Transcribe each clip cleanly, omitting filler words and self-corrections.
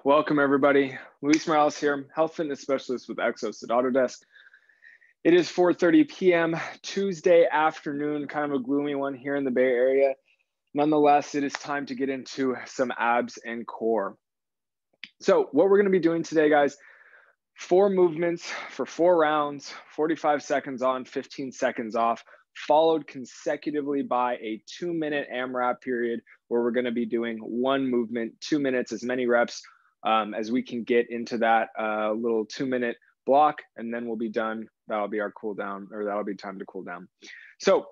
Welcome everybody. Luis Morales here, health fitness specialist with Exos at Autodesk. It is 4:30 p.m. Tuesday afternoon, kind of a gloomy one here in the Bay Area. Nonetheless, it is time to get into some abs and core. So what we're going to be doing today, guys, 4 movements for 4 rounds, 45 seconds on, 15 seconds off, followed consecutively by a 2-minute AMRAP period where we're going to be doing 1 movement, 2 minutes, as many reps as we can get into that little 2-minute block, and then we'll be done. That'll be our cool down, or that'll be time to cool down. So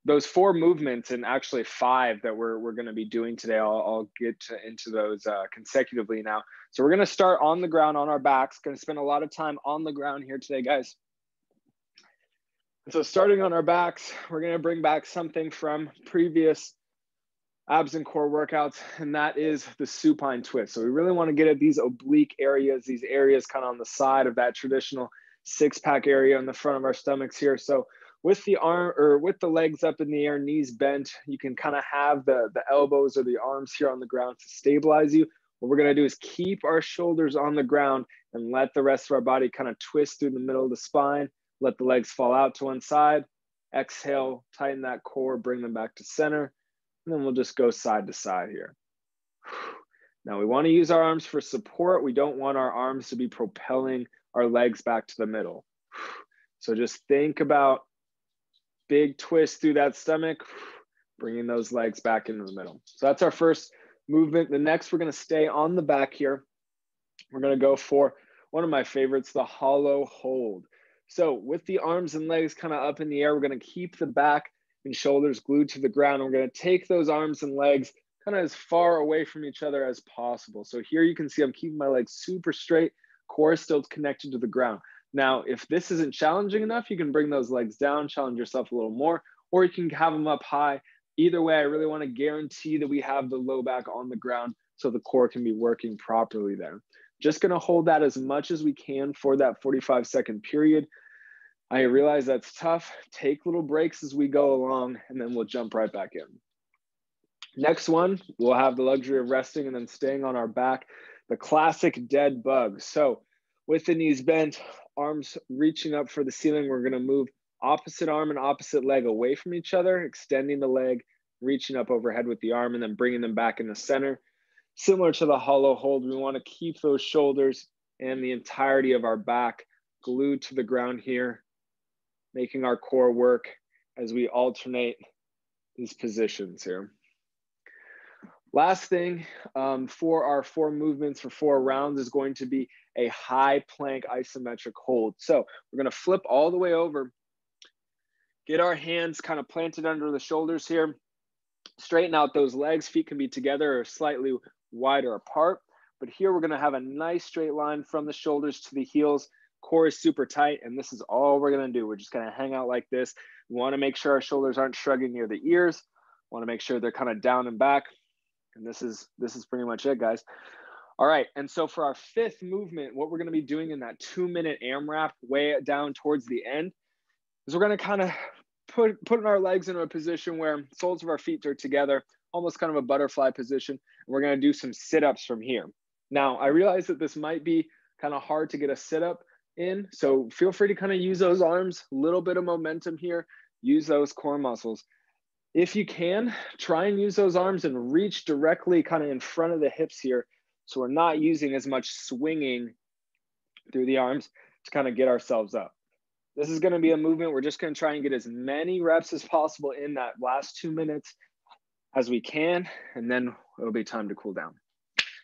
those 4 movements, and actually 5 that we're going to be doing today, I'll get into those consecutively now. So we're going to start on the ground on our backs. Going to spend a lot of time on the ground here today, guys. So starting on our backs, we're going to bring back something from previous abs and core workouts, and that is the supine twist. So we really want to get at these oblique areas, these areas kind of on the side of that traditional 6-pack area in the front of our stomachs here. So with the arm, or with the legs up in the air, knees bent, you can kind of have the elbows or the arms here on the ground to stabilize you. What we're going to do is keep our shoulders on the ground and let the rest of our body kind of twist through the middle of the spine. Let the legs fall out to one side. Exhale, tighten that core, bring them back to center. And then we'll just go side to side here. Now we want to use our arms for support. We don't want our arms to be propelling our legs back to the middle. So just think about big twist through that stomach, bringing those legs back into the middle. So that's our first movement. The next, we're going to stay on the back here. We're going to go for one of my favorites, the hollow hold. So with the arms and legs kind of up in the air, we're going to keep the back and shoulders glued to the ground. We're going to take those arms and legs kind of as far away from each other as possible. So here you can see I'm keeping my legs super straight, core still connected to the ground. Now, if this isn't challenging enough, you can bring those legs down, challenge yourself a little more, or you can have them up high. Either way, I really want to guarantee that we have the low back on the ground so the core can be working properly there. Just going to hold that as much as we can for that 45-second period. I realize that's tough. Take little breaks as we go along, and then we'll jump right back in. Next one, we'll have the luxury of resting and then staying on our back, the classic dead bug. So with the knees bent, arms reaching up for the ceiling, we're going to move opposite arm and opposite leg away from each other, extending the leg, reaching up overhead with the arm, and then bringing them back in the center. Similar to the hollow hold, we want to keep those shoulders and the entirety of our back glued to the ground here, making our core work as we alternate these positions here. Last thing for our 4 movements for 4 rounds is going to be a high plank isometric hold. So we're going to flip all the way over, get our hands kind of planted under the shoulders here, straighten out those legs. Feet can be together or slightly wider apart. But here we're going to have a nice straight line from the shoulders to the heels. Core is super tight, and this is all we're going to do. We're just going to hang out like this. We want to make sure our shoulders aren't shrugging near the ears. We want to make sure they're kind of down and back. And this is pretty much it, guys. All right, and so for our 5th movement, what we're going to be doing in that 2-minute AMRAP way down towards the end is we're going to kind of put our legs into a position where soles of our feet are together, almost kind of a butterfly position. And we're going to do some sit-ups from here. Now, I realize that this might be kind of hard to get a sit-up in, so feel free to kind of use those arms, a little bit of momentum here, use those core muscles. If you can, try and use those arms and reach directly kind of in front of the hips here, so we're not using as much swinging through the arms to kind of get ourselves up. This is going to be a movement. We're just going to try and get as many reps as possible in that last 2 minutes as we can, and then it'll be time to cool down.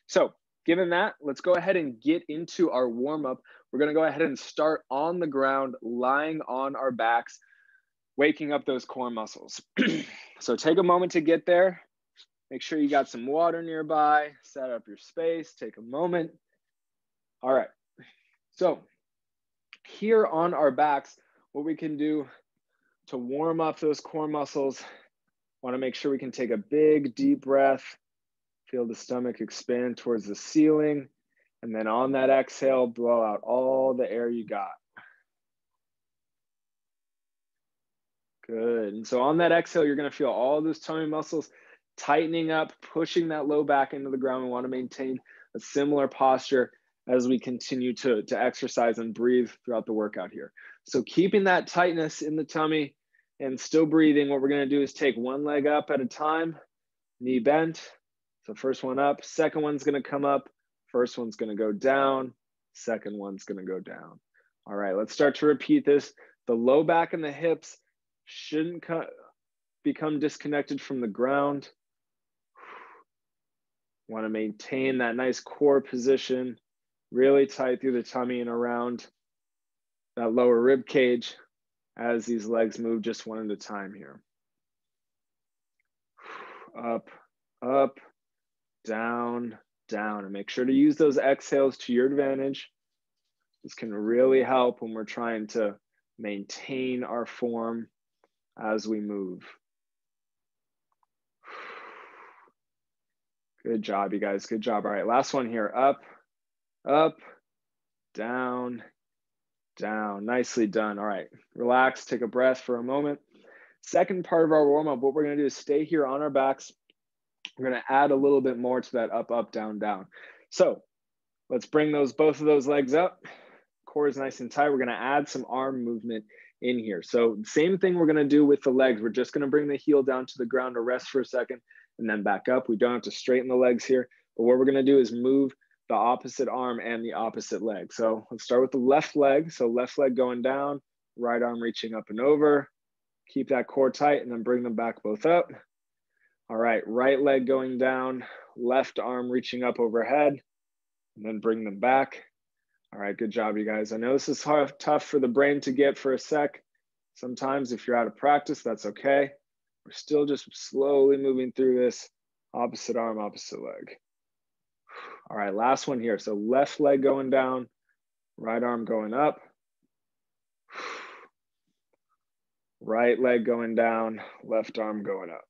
So given that, let's go ahead and get into our warm-up. We're going to go ahead and start on the ground, lying on our backs, waking up those core muscles. So take a moment to get there. Make sure you got some water nearby, set up your space, take a moment. All right. So here on our backs, what we can do to warm up those core muscles, want to make sure we can take a big, deep breath. Feel the stomach expand towards the ceiling. And then on that exhale, blow out all the air you got. Good. And so on that exhale, you're going to feel all those tummy muscles tightening up, pushing that low back into the ground. We want to maintain a similar posture as we continue to exercise and breathe throughout the workout here. So keeping that tightness in the tummy and still breathing, what we're going to do is take one leg up at a time, knee bent. So first one up, second one's going to come up, first one's going to go down, second one's going to go down. All right, let's start to repeat this. The low back and the hips shouldn't become disconnected from the ground. Want to maintain that nice core position, really tight through the tummy and around that lower rib cage as these legs move just one at a time here. Up, up, down, down. And make sure to use those exhales to your advantage. This can really help when we're trying to maintain our form as we move. Good job, you guys. Good job. All right, last one here. Up, up, down, down. Nicely done. All right, relax, take a breath for a moment. Second part of our warm-up, what we're going to do is stay here on our backs. We're going to add a little bit more to that up, up, down, down. So let's bring both of those legs up. Core is nice and tight. We're going to add some arm movement in here. So same thing we're going to do with the legs. We're just going to bring the heel down to the ground to rest for a second and then back up. We don't have to straighten the legs here, but what we're going to do is move the opposite arm and the opposite leg. So let's start with the left leg. So left leg going down, right arm reaching up and over. Keep that core tight and then bring them back both up. All right, right leg going down, left arm reaching up overhead, and then bring them back. All right, good job, you guys. I know this is tough for the brain to get for a sec. Sometimes if you're out of practice, that's okay. We're still just slowly moving through this. Opposite arm, opposite leg. All right, last one here. So left leg going down, right arm going up. Right leg going down, left arm going up.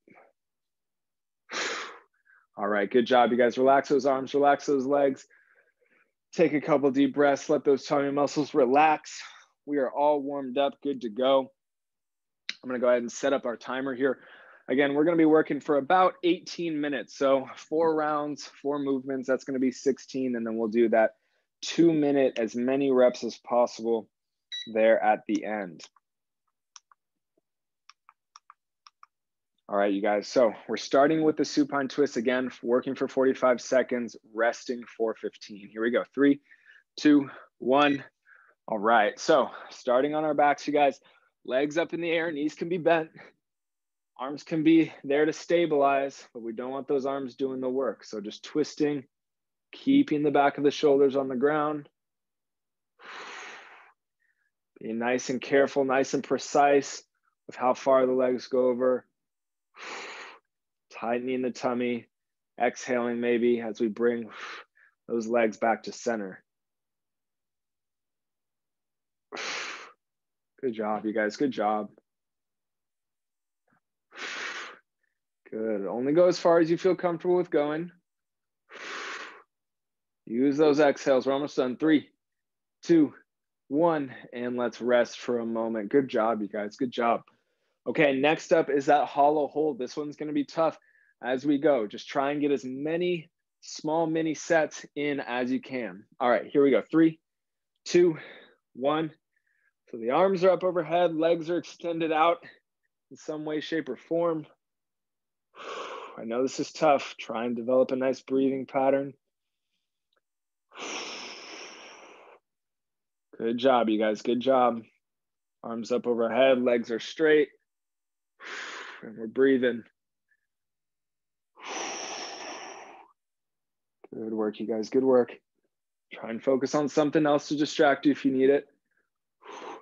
All right, good job, you guys. Relax those arms, relax those legs. Take a couple deep breaths, let those tummy muscles relax. We are all warmed up, good to go. I'm gonna go ahead and set up our timer here. Again, we're gonna be working for about 18 minutes. So 4 rounds, 4 movements, that's gonna be 16, and then we'll do that 2-minute, as many reps as possible there at the end. All right, you guys, so we're starting with the supine twist again, working for 45 seconds, resting for 15. Here we go, 3, 2, 1. All right, so starting on our backs, you guys, legs up in the air, knees can be bent, arms can be there to stabilize, but we don't want those arms doing the work. So just twisting, keeping the back of the shoulders on the ground. Being nice and careful, nice and precise with how far the legs go over. Tightening the tummy, exhaling maybe as we bring those legs back to center. Good job, you guys, good job. Good, only go as far as you feel comfortable with going. Use those exhales, we're almost done. 3, 2, 1, and let's rest for a moment. Good job, you guys, good job. Okay, next up is that hollow hold. This one's gonna be tough as we go. Just try and get as many small mini sets in as you can. All right, here we go. 3, 2, 1. So the arms are up overhead, legs are extended out in some way, shape, or form. I know this is tough. Try and develop a nice breathing pattern. Good job, you guys, good job. Arms up overhead, legs are straight. And we're breathing. Good work, you guys, good work. Try and focus on something else to distract you if you need it.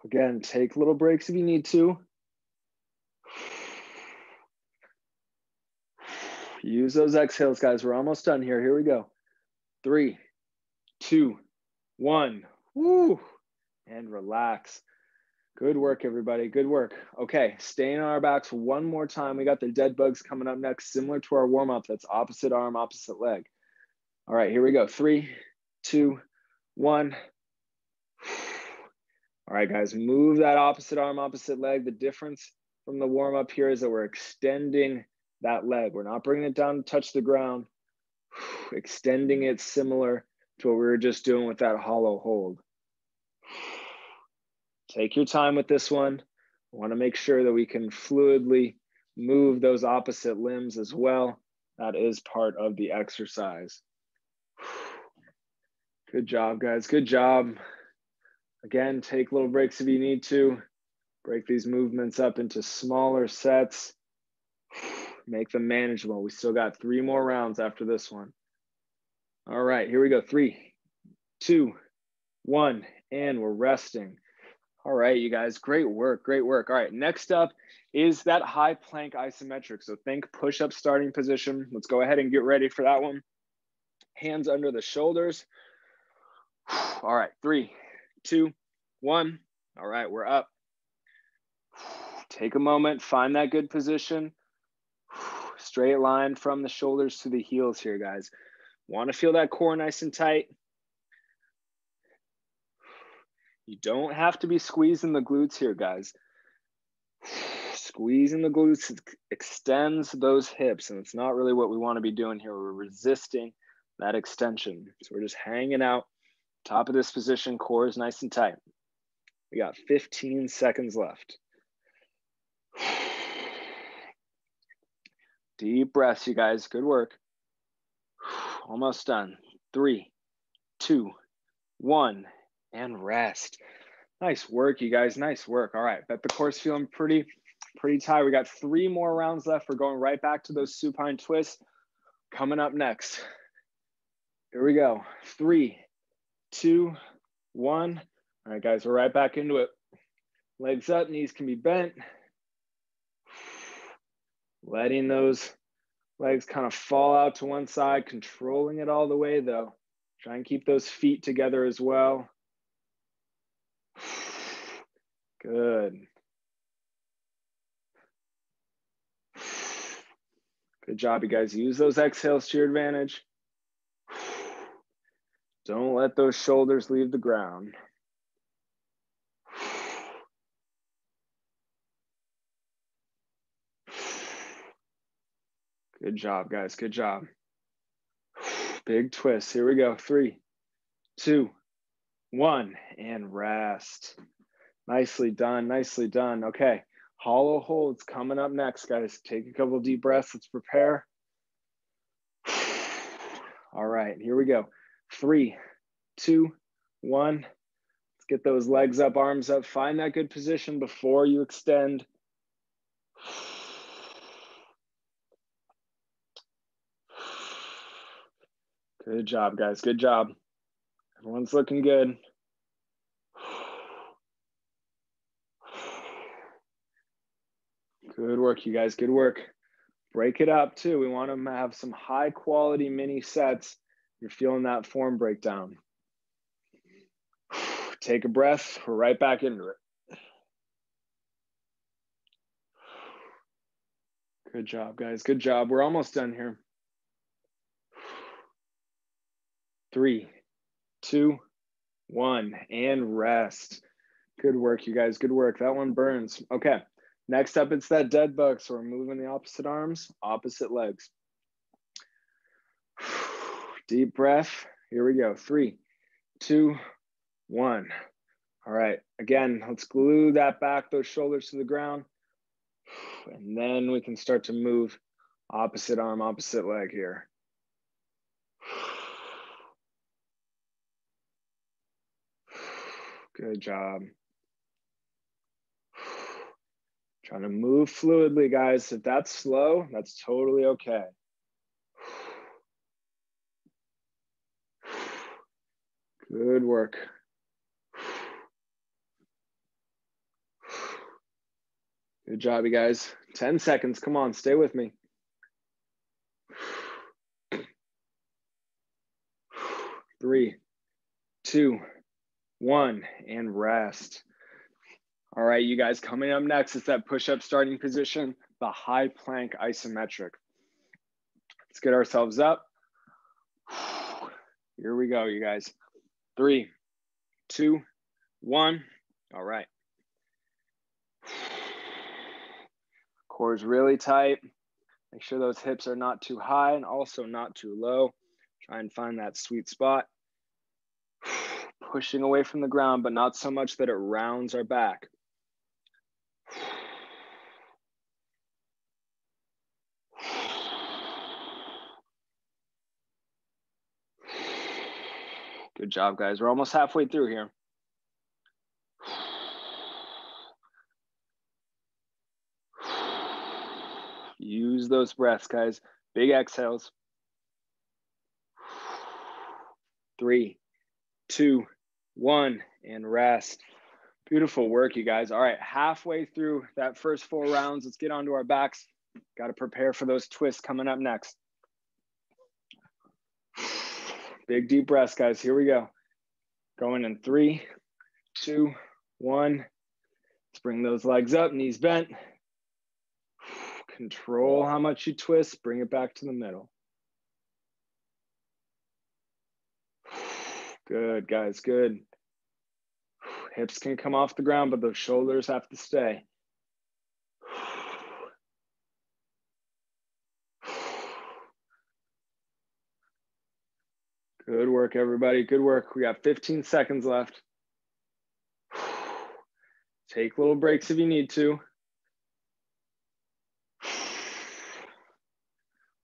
Again, take little breaks if you need to. Use those exhales, guys. We're almost done here. Here we go. 3, 2, 1. Woo! And relax. Good work, everybody. Good work. Okay, staying on our backs one more time. We got the dead bugs coming up next, similar to our warm-up. That's opposite arm, opposite leg. All right, here we go. 3, 2, 1. All right, guys, move that opposite arm, opposite leg. The difference from the warm-up here is that we're extending that leg. We're not bringing it down to touch the ground. Extending it similar to what we were just doing with that hollow hold. Take your time with this one. I want to make sure that we can fluidly move those opposite limbs as well. That is part of the exercise. Good job, guys. Good job. Again, take little breaks if you need to. Break these movements up into smaller sets. Make them manageable. We still got 3 more rounds after this one. All right, here we go. 3, 2, 1, and we're resting. All right, you guys, great work, great work. All right, next up is that high plank isometric. So think push-up starting position. Let's go ahead and get ready for that one. Hands under the shoulders. All right, 3, 2, 1. All right, we're up. Take a moment, find that good position. Straight line from the shoulders to the heels here, guys. Want to feel that core nice and tight. You don't have to be squeezing the glutes here, guys. Squeezing the glutes extends those hips, and it's not really what we want to be doing here. We're resisting that extension. So we're just hanging out, top of this position, core is nice and tight. We got 15 seconds left. Deep breaths, you guys, good work. Almost done. 3, 2, 1, and rest. Nice work, you guys, nice work. All right, bet the core's feeling pretty tight. We got 3 more rounds left. We're going right back to those supine twists. Coming up next. Here we go. 3, 2, 1. All right, guys, we're right back into it. Legs up, knees can be bent. Letting those legs kind of fall out to one side, controlling it all the way though. Try and keep those feet together as well. Good. Good job, you guys. Use those exhales to your advantage. Don't let those shoulders leave the ground. Good job, guys. Good job. Big twist. Here we go. 3, 2, 1, and rest. Nicely done. Nicely done. Okay. Hollow holds coming up next, guys. Take a couple deep breaths. Let's prepare. All right. Here we go. 3, 2, 1. Let's get those legs up, arms up. Find that good position before you extend. Good job, guys. Good job. Everyone's looking good. Good work, you guys. Good work. Break it up too. We want to have some high quality mini sets. You're feeling that form breakdown. Take a breath. We're right back into it. Good job, guys. Good job. We're almost done here. 3, 2, 1, and rest. Good work, you guys. Good work. That one burns. Okay. Next up, it's that dead bug. So we're moving the opposite arms, opposite legs. Deep breath. Here we go. 3, 2, 1. All right. Again, let's glue that back, those shoulders to the ground. And then we can start to move opposite arm, opposite leg here. Good job. Trying to move fluidly, guys. If that's slow, that's totally okay. Good work. Good job, you guys. 10 seconds. Come on, stay with me. 3, 2, 1, and rest. All right, you guys, coming up next is that push-up starting position, the high plank isometric. Let's get ourselves up. Here we go, you guys. 3, 2, 1. All right. Core is really tight. Make sure those hips are not too high and also not too low. Try and find that sweet spot. Pushing away from the ground, but not so much that it rounds our back. Good job, guys. We're almost halfway through here. Use those breaths, guys. Big exhales. 3, 2, 1, and rest. Beautiful work, you guys. All right, halfway through that first 4 rounds. Let's get onto our backs. Got to prepare for those twists coming up next. Big deep breaths, guys. Here we go. Going in 3, 2, 1. Let's bring those legs up, knees bent. Control how much you twist. Bring it back to the middle. Good, guys, good. Hips can come off the ground, but those shoulders have to stay. Good work, everybody. Good work. We got 15 seconds left. Take little breaks if you need to.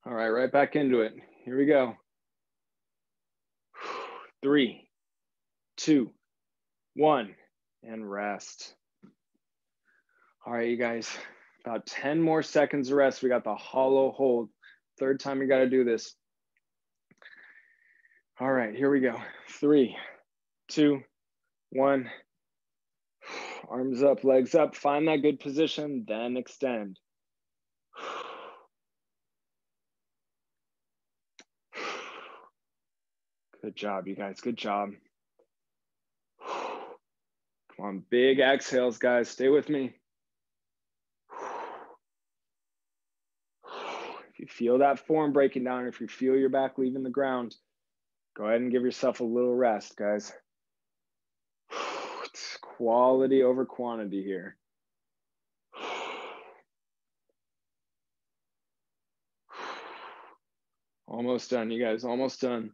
All right, right back into it. Here we go. 3, 2, 1, and rest. All right, you guys, about 10 more seconds of rest. We got the hollow hold. Third time you got to do this. All right, here we go. 3, 2, 1. Arms up, legs up. Find that good position, then extend. Good job, you guys. Good job. Come on, big exhales, guys. Stay with me. If you feel that form breaking down, if you feel your back leaving the ground, go ahead and give yourself a little rest, guys. It's quality over quantity here. Almost done, you guys. Almost done.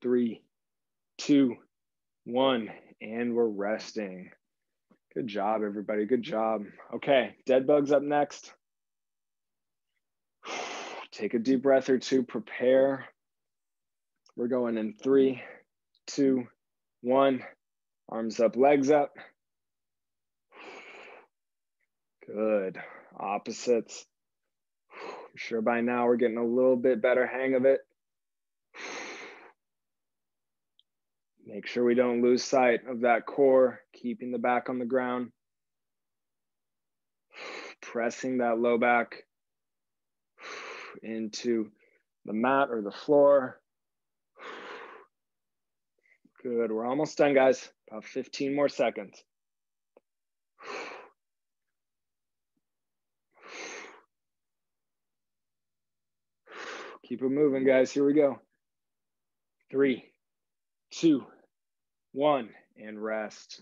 3, 2, 1, and we're resting. Good job, everybody. Good job. Okay, dead bugs up next. Take a deep breath or two. Prepare. We're going in 3, 2, 1. Arms up, legs up. Good. Opposites. I'm sure by now we're getting a little bit better hang of it. Make sure we don't lose sight of that core, keeping the back on the ground. Pressing that low back into the mat or the floor. Good, we're almost done, guys. About 15 more seconds. Keep it moving, guys. Here we go. 3, 2, 1, and rest.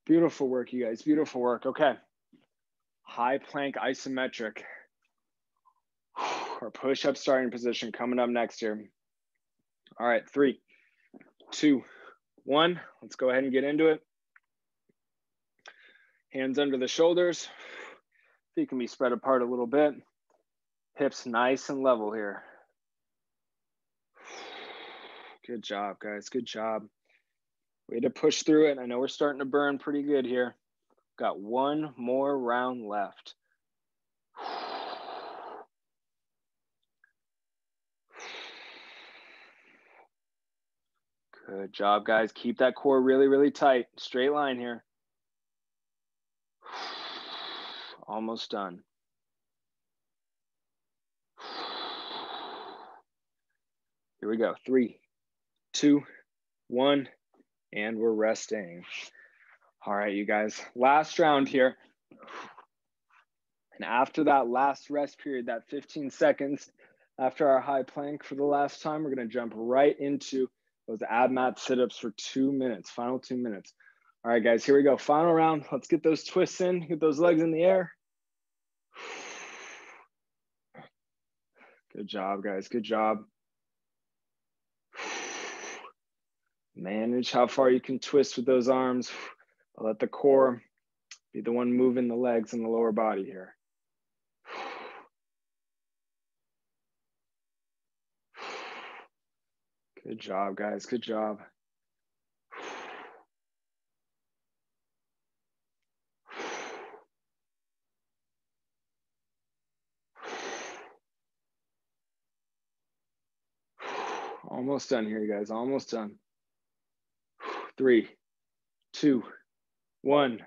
Beautiful work, you guys. Beautiful work. Okay. High plank isometric. Our push-up starting position coming up next here. All right, 3, 2, 1. Let's go ahead and get into it. Hands under the shoulders. Feet can be spread apart a little bit. Hips nice and level here. Good job, guys. Good job. Way to push through it. I know we're starting to burn pretty good here. Got one more round left. Good job, guys. Keep that core really, really tight. Straight line here. Almost done. Here we go. 3, 2, 1, and we're resting. All right, you guys. Last round here. And after that last rest period, that 15 seconds after our high plank for the last time, we're going to jump right into those ab mat sit-ups for 2 minutes, final 2 minutes. All right, guys, here we go. Final round. Let's get those twists in, get those legs in the air. Good job, guys. Good job. Manage how far you can twist with those arms. Let the core be the one moving the legs and the lower body here. Good job, guys. Good job. Almost done here, guys. Almost done. 3, 2, 1,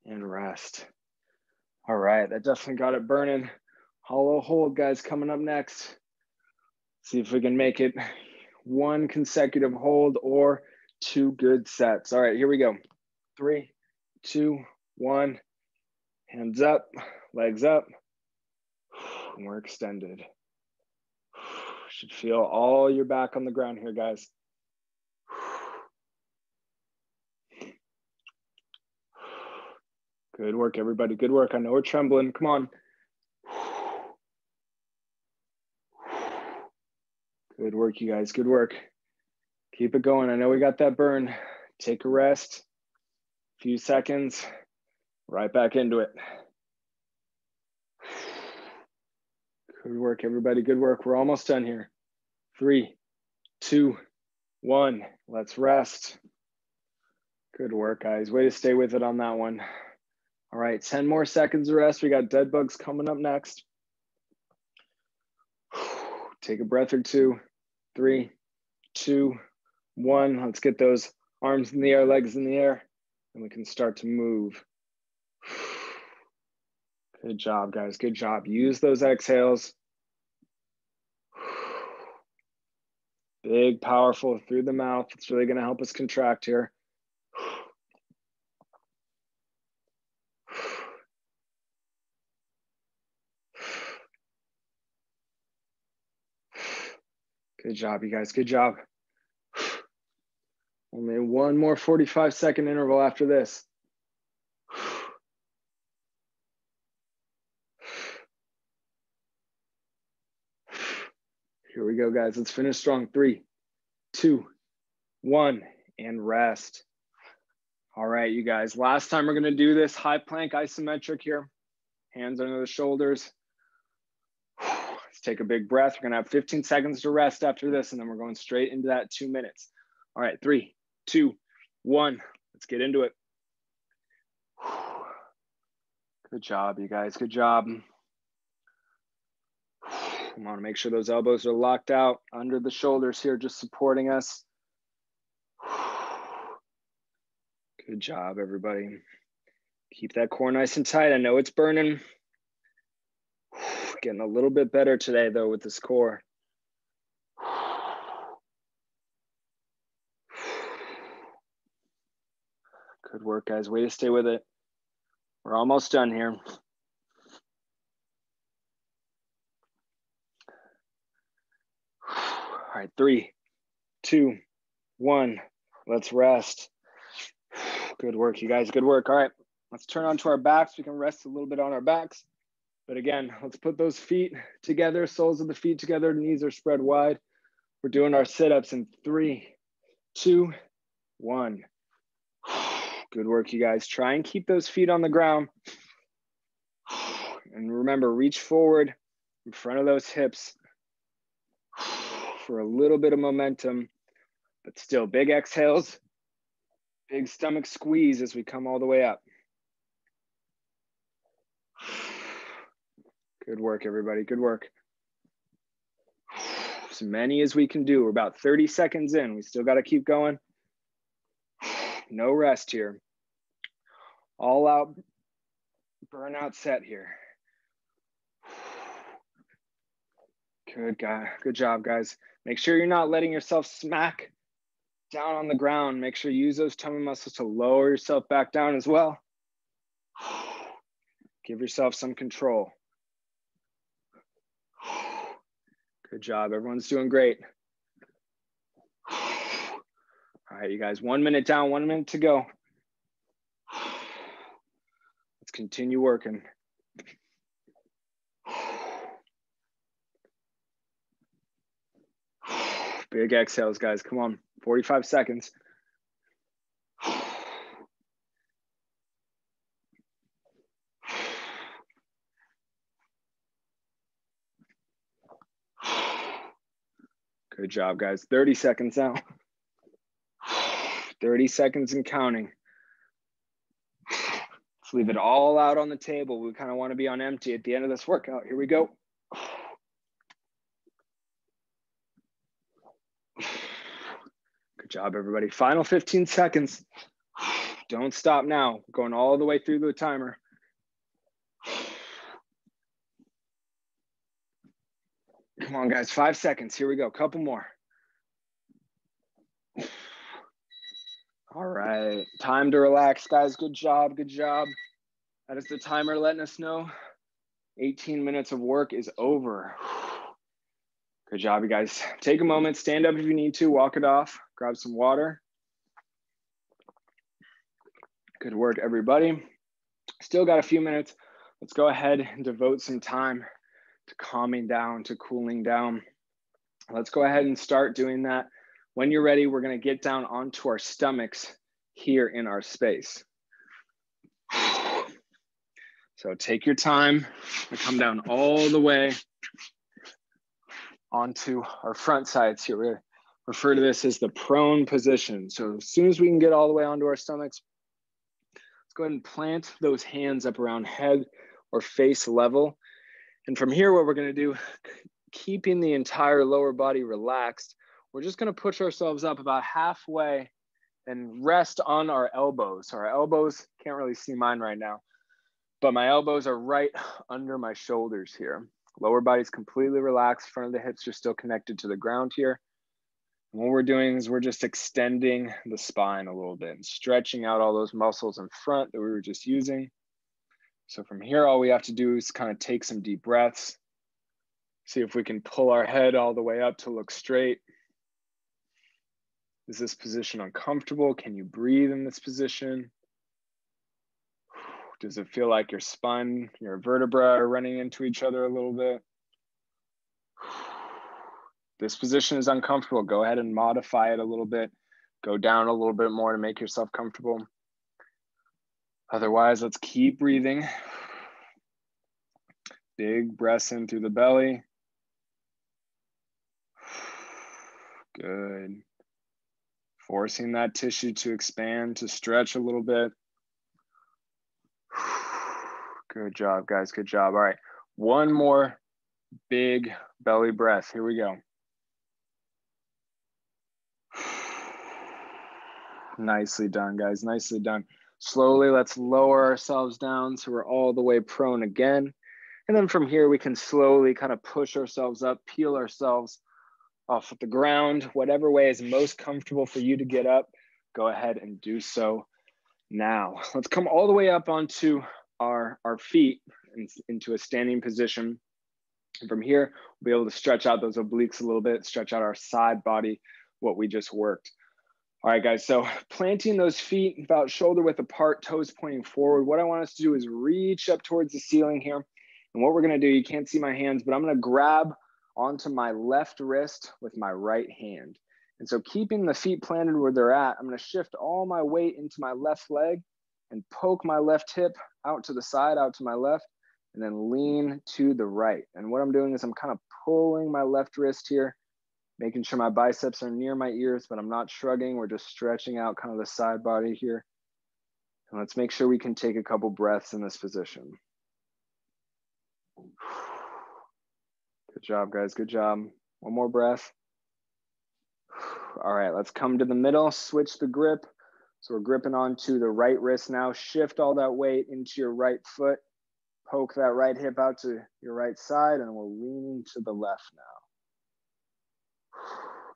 and rest. All right, that definitely got it burning. Hollow hold, guys, coming up next. See if we can make it 1 consecutive hold or 2 good sets. All right, here we go. 3, 2, 1. Hands up, legs up. And we're extended. Should feel all your back on the ground here, guys. Good work, everybody. Good work. I know we're trembling. Come on. Good work, you guys. Good work. Keep it going. I know we got that burn. Take a rest. Few seconds. Right back into it. Good work, everybody. Good work. We're almost done here. 3, 2, 1. Let's rest. Good work, guys. Way to stay with it on that one. All right, 10 more seconds of rest. We got dead bugs coming up next. Take a breath or two. 3, 2, 1. Let's get those arms in the air, legs in the air, and we can start to move. Good job, guys. Good job. Use those exhales. Big, powerful through the mouth. It's really going to help us contract here. Good job, you guys. Good job. Only one more 45-second interval after this. Here we go, guys. Let's finish strong. 3, 2, 1, and rest. All right, you guys. Last time we're going to do this high plank isometric here. Hands under the shoulders. Let's take a big breath. We're going to have 15 seconds to rest after this, and then we're going straight into that 2 minutes. All right, 3, 2, 1. Let's get into it. Good job, you guys. Good job. Come on, make sure those elbows are locked out under the shoulders here, just supporting us. Good job, everybody. Keep that core nice and tight. I know it's burning. Getting a little bit better today, though, with this core. Good work, guys. Way to stay with it. We're almost done here. All right, 3, 2, 1. Let's rest. Good work, you guys. Good work. All right, let's turn onto our backs. We can rest a little bit on our backs. But again, let's put those feet together, soles of the feet together, knees are spread wide. We're doing our sit-ups in 3, 2, 1. Good work, you guys. Try and keep those feet on the ground. And remember, reach forward in front of those hips for a little bit of momentum, but still big exhales, big stomach squeeze as we come all the way up. Good work, everybody. Good work. As many as we can do. We're about 30 seconds in. We still got to keep going. No rest here. All out burnout set here. Good job, guys. Make sure you're not letting yourself smack down on the ground. Make sure you use those tummy muscles to lower yourself back down as well. Give yourself some control. Good job. Everyone's doing great. All right, you guys, 1 minute down, 1 minute to go. Let's continue working. Big exhales, guys. Come on, 45 seconds. Good job, guys. 30 seconds now. 30 seconds and counting. Let's leave it all out on the table. We kind of want to be on empty at the end of this workout. Here we go. Good job, everybody. Final 15 seconds. Don't stop now. Going all the way through the timer. Come on, guys. 5 seconds. Here we go. Couple more. All right. Time to relax, guys. Good job. Good job. That is the timer letting us know 18 minutes of work is over. Good job, you guys. Take a moment. Stand up if you need to. Walk it off. Grab some water. Good work, everybody. Still got a few minutes. Let's go ahead and devote some time to calming down, to cooling down. Let's go ahead and start doing that. When you're ready, we're going to get down onto our stomachs here in our space. So take your time and come down all the way onto our front sides here. We refer to this as the prone position. So as soon as we can get all the way onto our stomachs, let's go ahead and plant those hands up around head or face level. And from here, what we're going to do, keeping the entire lower body relaxed, we're just going to push ourselves up about halfway and rest on our elbows. So our elbows, can't really see mine right now, but my elbows are right under my shoulders here. Lower body's completely relaxed. Front of the hips are still connected to the ground here. And what we're doing is we're just extending the spine a little bit and stretching out all those muscles in front that we were just using. So from here, all we have to do is kind of take some deep breaths. See if we can pull our head all the way up to look straight. Is this position uncomfortable? Can you breathe in this position? Does it feel like your spine, your vertebrae are running into each other a little bit? This position is uncomfortable. Go ahead and modify it a little bit. Go down a little bit more to make yourself comfortable. Otherwise, let's keep breathing. Big breaths in through the belly. Good. Forcing that tissue to expand, to stretch a little bit. Good job, guys. Good job. All right. One more big belly breath. Here we go. Nicely done, guys. Nicely done. Slowly, let's lower ourselves down so we're all the way prone again. And then from here, we can slowly kind of push ourselves up, peel ourselves off of the ground. Whatever way is most comfortable for you to get up, go ahead and do so now. Let's come all the way up onto our feet into a standing position. And from here, we'll be able to stretch out those obliques a little bit, stretch out our side body, what we just worked. All right, guys, so planting those feet about shoulder width apart, toes pointing forward. What I want us to do is reach up towards the ceiling here. And what we're gonna do, you can't see my hands, but I'm gonna grab onto my left wrist with my right hand. And so keeping the feet planted where they're at, I'm gonna shift all my weight into my left leg and poke my left hip out to the side, out to my left, and then lean to the right. And what I'm doing is I'm kind of pulling my left wrist here, making sure my biceps are near my ears, but I'm not shrugging. We're just stretching out kind of the side body here. And let's make sure we can take a couple breaths in this position. Good job, guys. Good job. One more breath. All right, let's come to the middle, switch the grip. So we're gripping onto the right wrist now. Shift all that weight into your right foot. Poke that right hip out to your right side, and we're leaning to the left now.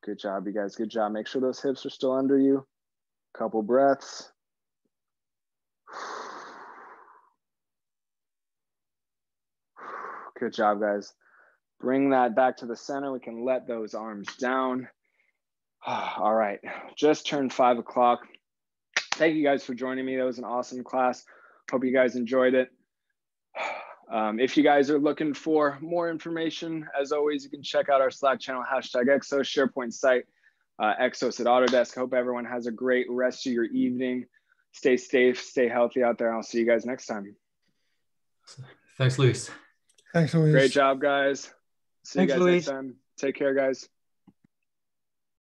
Good job, you guys. Good job. Make sure those hips are still under you. Couple breaths. Good job, guys. Bring that back to the center. We can let those arms down. All right, just turned 5 o'clock. Thank you guys for joining me. That was an awesome class. Hope you guys enjoyed it. If you guys are looking for more information, as always, you can check out our Slack channel, #Exos, SharePoint site, Exos at Autodesk. Hope everyone has a great rest of your evening. Stay safe, stay healthy out there. I'll see you guys next time. Thanks, Luis. Thanks, Luis. Great job, guys. See you guys Luis. next time. Take care, guys.